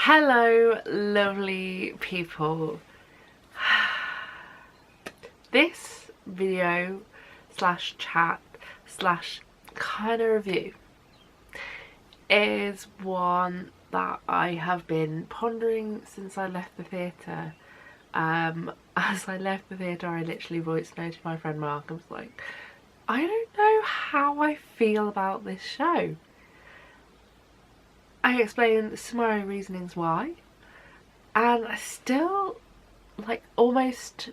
Hello, lovely people. This video slash chat slash kind of review is one that I have been pondering since I left the theatre. As I left the theatre, I literally voice noted my friend Mark and was like, I don't know how I feel about this show. I explained some of my reasonings why, and I still, like, almost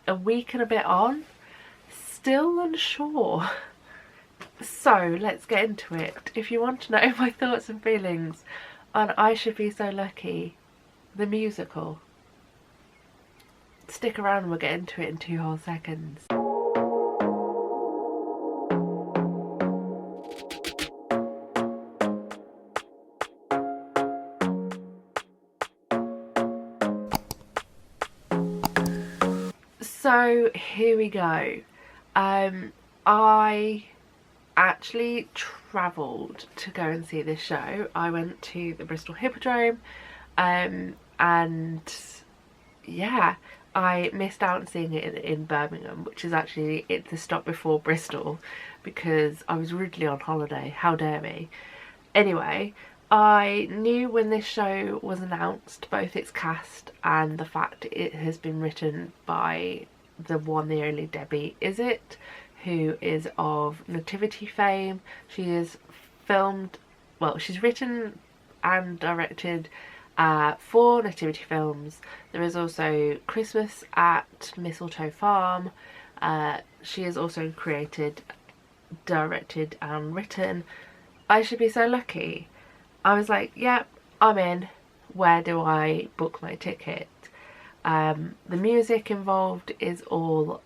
a week and a bit on, still unsure. So let's get into it. If you want to know my thoughts and feelings on I Should Be So Lucky, the musical, stick around and we'll get into it in 2 whole seconds. So here we go. I actually travelled to go and see this show. I went to the Bristol Hippodrome, and yeah, I missed out on seeing it in Birmingham, which is actually the stop before Bristol, because I was rudely on holiday. How dare me. Anyway, I knew when this show was announced, both its cast and the fact it has been written by the one, the only Debbie Izzet, who is of Nativity fame. She is filmed, well, she's written and directed 4 Nativity films. There is also Christmas at Mistletoe Farm. She has also created, directed and written I Should Be So Lucky. I was like, yep, I'm in. Where do I book my ticket? The music involved is all,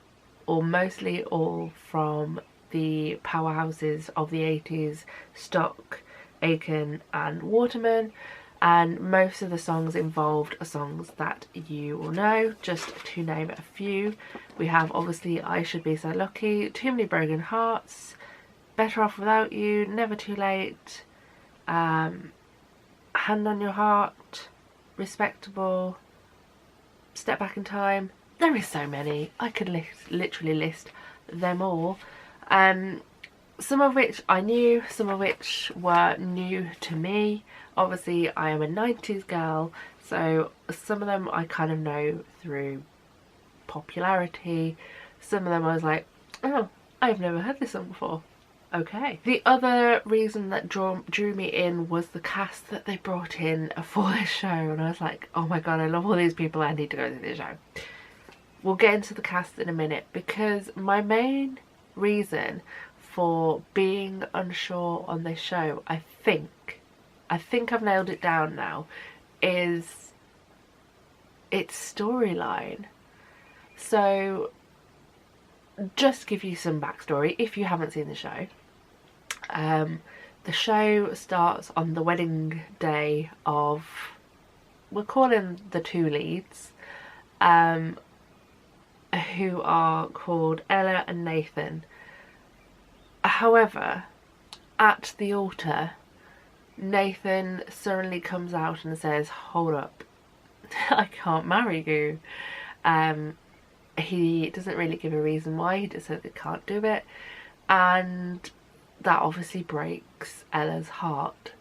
or mostly all, from the powerhouses of the 80s, Stock, Aiken and Waterman, and most of the songs involved are songs that you will know. Just to name a few, we have obviously I Should Be So Lucky, Too Many Broken Hearts, Better Off Without You, Never Too Late, Hand on Your Heart, Respectable, Step Back in Time. There is so many. I could literally list them all. Some of which I knew, some of which were new to me. Obviously I am a 90s girl, so some of them I kind of know through popularity. Some of them I was like, oh, I've never heard this song before. Okay. The other reason that drew me in was the cast that they brought in for this show, and I was like, oh my god, I love all these people, I need to go to this show. We'll get into the cast in a minute, because my main reason for being unsure on this show, I think I've nailed it down now, is its storyline. So just to give you some backstory if you haven't seen the show. The show starts on the wedding day of, we're calling the 2 leads, who are called Ella and Nathan. However, at the altar, Nathan suddenly comes out and says, hold up, I can't marry you. He doesn't really give a reason why, he just says he can't do it, and that obviously breaks Ella's heart.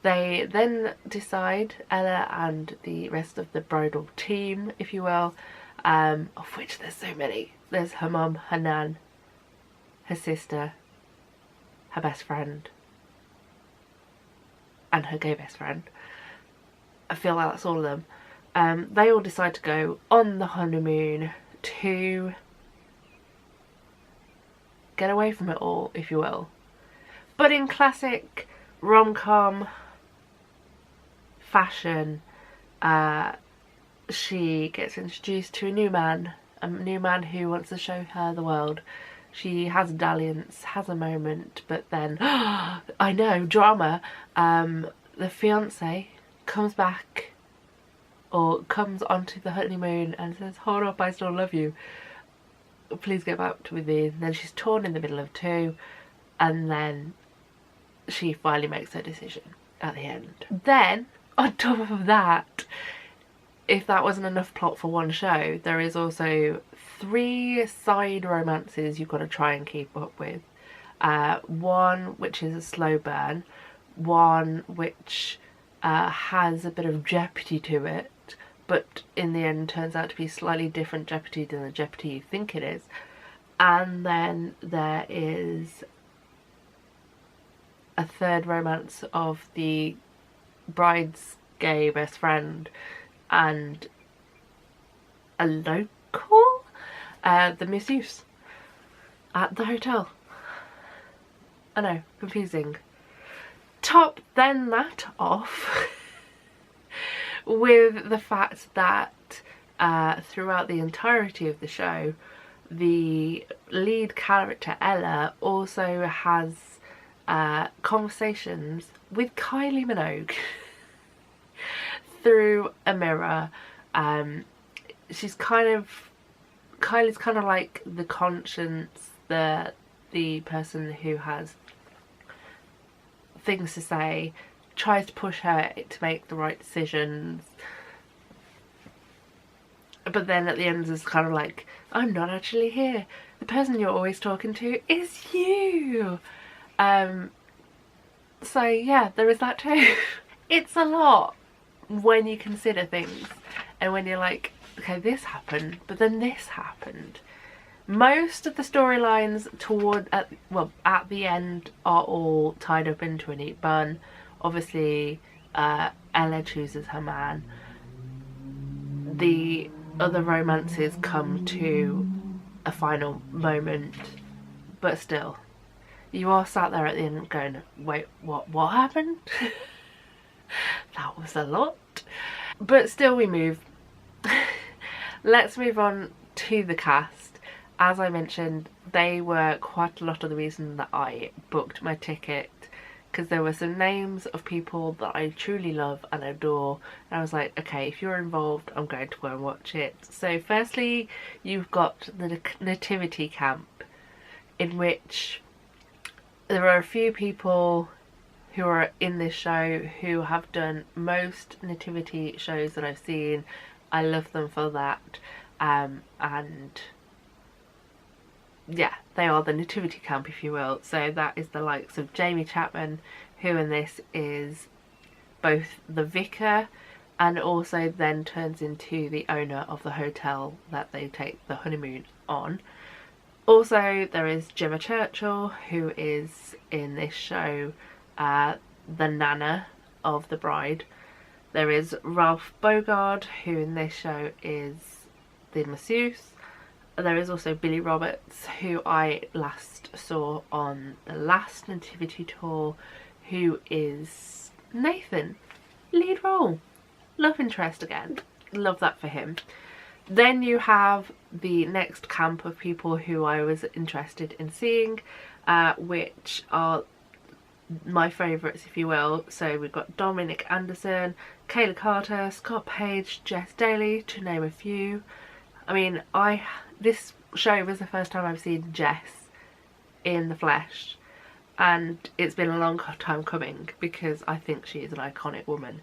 They then decide, Ella and the rest of the bridal team, if you will, of which there's so many. There's her mum, her nan, her sister, her best friend, and her gay best friend. I feel like that's all of them. They all decide to go on the honeymoon to get away from it all, if you will. But in classic rom-com fashion, she gets introduced to a new man who wants to show her the world. She has a dalliance, has a moment, but then, I know, drama, the fiance comes back, or comes onto the honeymoon and says, hold up, I still love you, please get back with me. And then she's torn in the middle of 2, and then she finally makes her decision. at the end. Then, on top of that, if that wasn't enough plot for one show, there is also 3 side romances you've got to try and keep up with. One which is a slow burn, one which has a bit of jeopardy to it, but in the end turns out to be slightly different jeopardy than the jeopardy you think it is. And then there is a third romance of the bride's gay best friend and a local, the masseuse at the hotel. I know, confusing. Top then that off with the fact that throughout the entirety of the show, the lead character Ella also has conversations with Kylie Minogue through a mirror. Kylie's kind of like the conscience, the person who has things to say, tries to push her to make the right decisions, but then at the end is kind of like, I'm not actually here, the person you're always talking to is you. So yeah, there is that too. It's a lot when you consider things and when you're like, okay, this happened, but then this happened. Most of the storylines at the end are all tied up into a neat bun. Obviously, Ella chooses her man. The other romances come to a final moment, but still, you are sat there at the end going, wait, what happened? That was a lot. But still we move. Let's move on to the cast. As I mentioned, they were quite a lot of the reason that I booked my ticket, because there were some names of people that I truly love and adore, and I was like, okay, if you're involved, I'm going to go and watch it. So firstly, you've got the Nativity Camp, in which there are a few people who are in this show who have done most nativity shows that I've seen. I love them for that, and yeah, they are the Nativity Camp, if you will. So that is the likes of Jamie Chapman, who in this is both the vicar and also then turns into the owner of the hotel that they take the honeymoon on. Also there is Gemma Churchill, who is in this show the nana of the bride. There is Ralph Bogard, who in this show is the masseuse. There is also Billy Roberts, who I last saw on the last nativity tour, who is Nathan, lead role, love interest again, love that for him. Then you have the next camp of people who I was interested in seeing, which are my favourites, if you will. So we've got Dominic Anderson, Kayla Carter, Scott Page, Jess Daly, to name a few. I mean, this show was the first time I've seen Jess in the flesh, and it's been a long time coming because I think she is an iconic woman.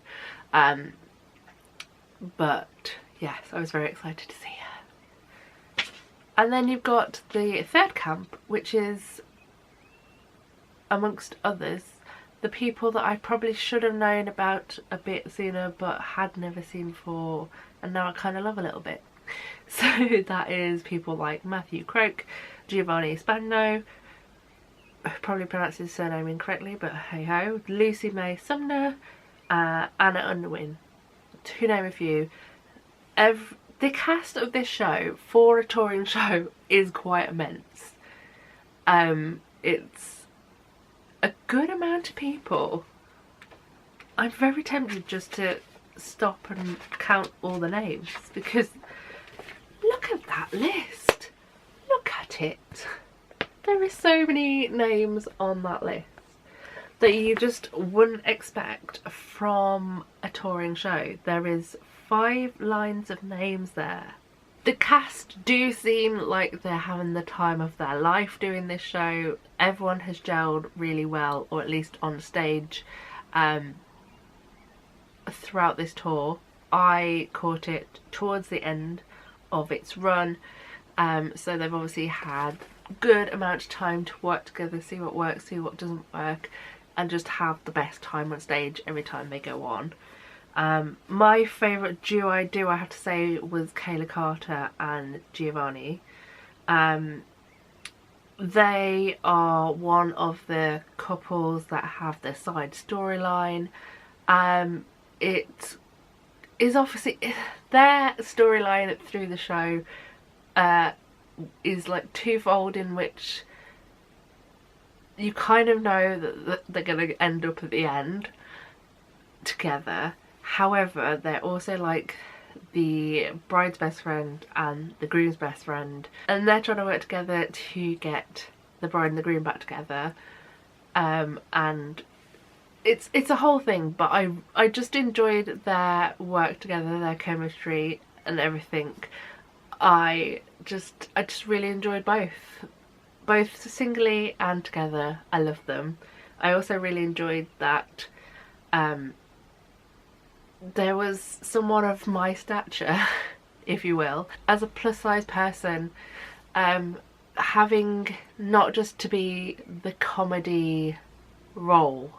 But yes, I was very excited to see her. And then you've got the third camp, which is, amongst others, the people that I probably should have known about a bit sooner but had never seen before, and now I kind of love a little bit. So that is people like Matthew Croak, Giovanni Spagno, probably pronounced his surname incorrectly, but hey ho, Lucy May Sumner, Anna Unwin, to name a few. The cast of this show, for a touring show, is quite immense. It's a good amount of people. I'm very tempted just to stop and count all the names, because look at that list. Look at it. There is so many names on that list that you just wouldn't expect from a touring show. There is 5 lines of names there. The cast do seem like they're having the time of their life doing this show. Everyone has gelled really well, or at least on stage. throughout this tour. I caught it towards the end of its run, so they've obviously had good amount of time to work together, see what works, see what doesn't work, and just have the best time on stage every time they go on. My favourite duo I have to say was Kayla Carter and Giovanni. They are one of the couples that have their side storyline. It is obviously, their storyline through the show is like twofold, in which you kind of know that they're going to end up at the end together. However, they're also like the bride's best friend and the groom's best friend, and they're trying to work together to get the bride and the groom back together, and it's a whole thing. But I just enjoyed their work together, their chemistry and everything. I just really enjoyed both singly and together. I loved them. I also really enjoyed that there was someone of my stature, if you will, as a plus size person, having not just to be the comedy role.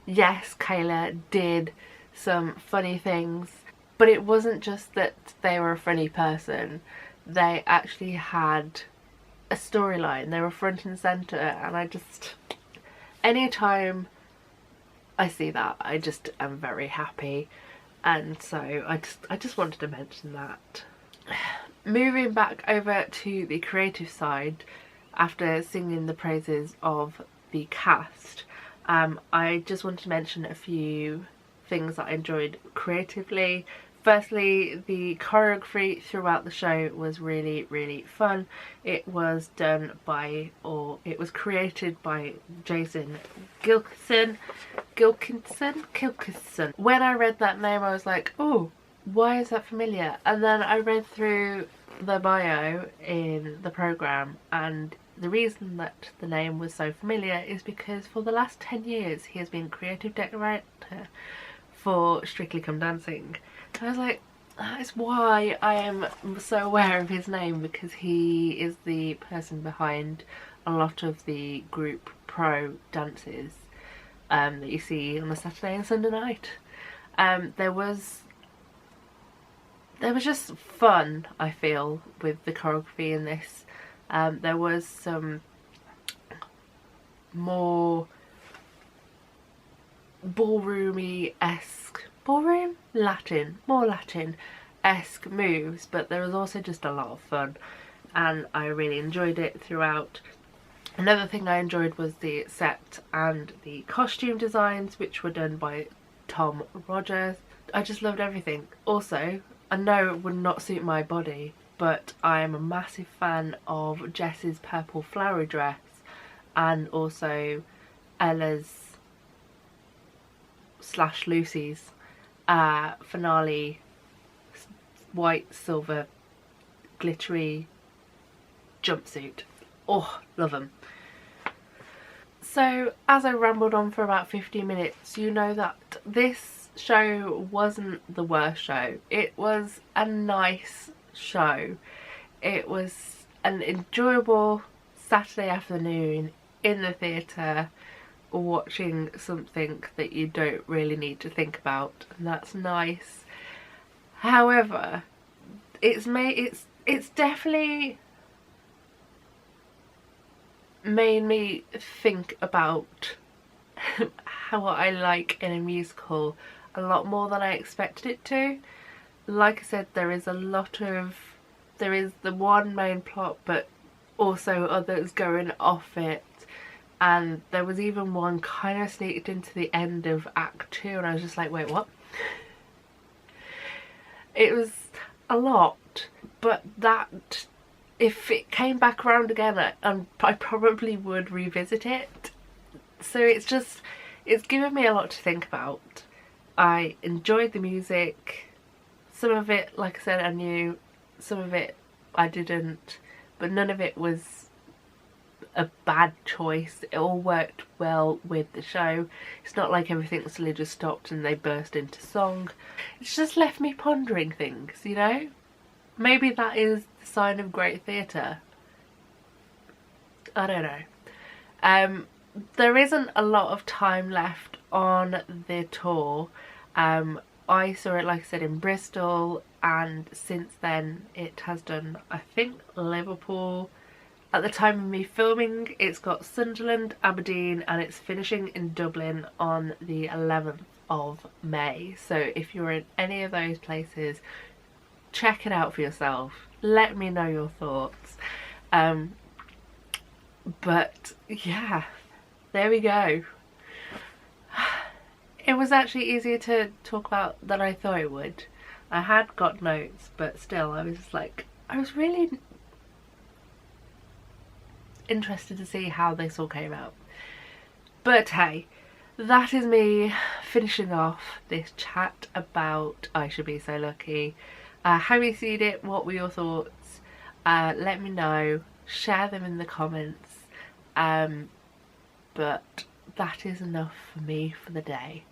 Yes, Kayla did some funny things, but it wasn't just that they were a funny person. They actually had a storyline. They were front and centre, and I just, anytime I see that, I just am very happy. And so I just wanted to mention that. Moving back over to the creative side, after singing the praises of the cast, I just wanted to mention a few things that I enjoyed creatively. Firstly, the choreography throughout the show was really, really fun. It was done by, or it was created by Jason Gilkison. When I read that name, I was like, oh, why is that familiar? And then I read through the bio in the programme, and the reason that the name was so familiar is because for the last 10 years he has been creative director for Strictly Come Dancing. I was like, that is why I am so aware of his name, because he is the person behind a lot of the group pro dances that you see on a Saturday and Sunday night. There was just fun, I feel, with the choreography in this. There was some more ballroomy-esque, more Latin-esque moves, but there was also just a lot of fun, and I really enjoyed it throughout. Another thing I enjoyed was the set and the costume designs, which were done by Tom Rogers. I just loved everything. Also, I know it would not suit my body, but I am a massive fan of Jess's purple flowery dress, and also Ella's / Lucy's finale white, silver, glittery jumpsuit. Oh, love them. So, as I rambled on for about 15 minutes, you know that this show wasn't the worst show. It was a nice show. It was an enjoyable Saturday afternoon in the theatre, watching something that you don't really need to think about, and that's nice. However, it's definitely made me think about how I like in a musical a lot more than I expected it to. Like I said, there is the one main plot, but also others going off it, and there was even one kind of sneaked into the end of Act 2, and I was just like, wait, what? It was a lot, but that, if it came back around again, I probably would revisit it. So it's given me a lot to think about. I enjoyed the music. Some of it, like I said, I knew. Some of it I didn't, but none of it was a bad choice. It all worked well with the show. It's not like everything suddenly just stopped and they burst into song. It's just left me pondering things, you know? Maybe that is the sign of great theatre. I don't know. There isn't a lot of time left on the tour. I saw it, like I said, in Bristol, and since then it has done, I think, Liverpool. At the time of me filming, it's got Sunderland, Aberdeen, and it's finishing in Dublin on the 11th of May. So if you're in any of those places, check it out for yourself. Let me know your thoughts. But yeah, there we go. It was actually easier to talk about than I thought it would. I had got notes, but still I was just like, I was really interested to see how this all came out. But hey, that is me finishing off this chat about I Should Be So Lucky. Have you seen it? What were your thoughts? Let me know. Share them in the comments. But that is enough for me for the day.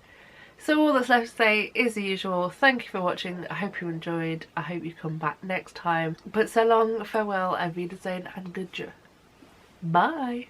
So all that's left to say is the usual. Thank you for watching. I hope you enjoyed. I hope you come back next time. But so long, farewell, auf Wiedersehen and good journey. Bye.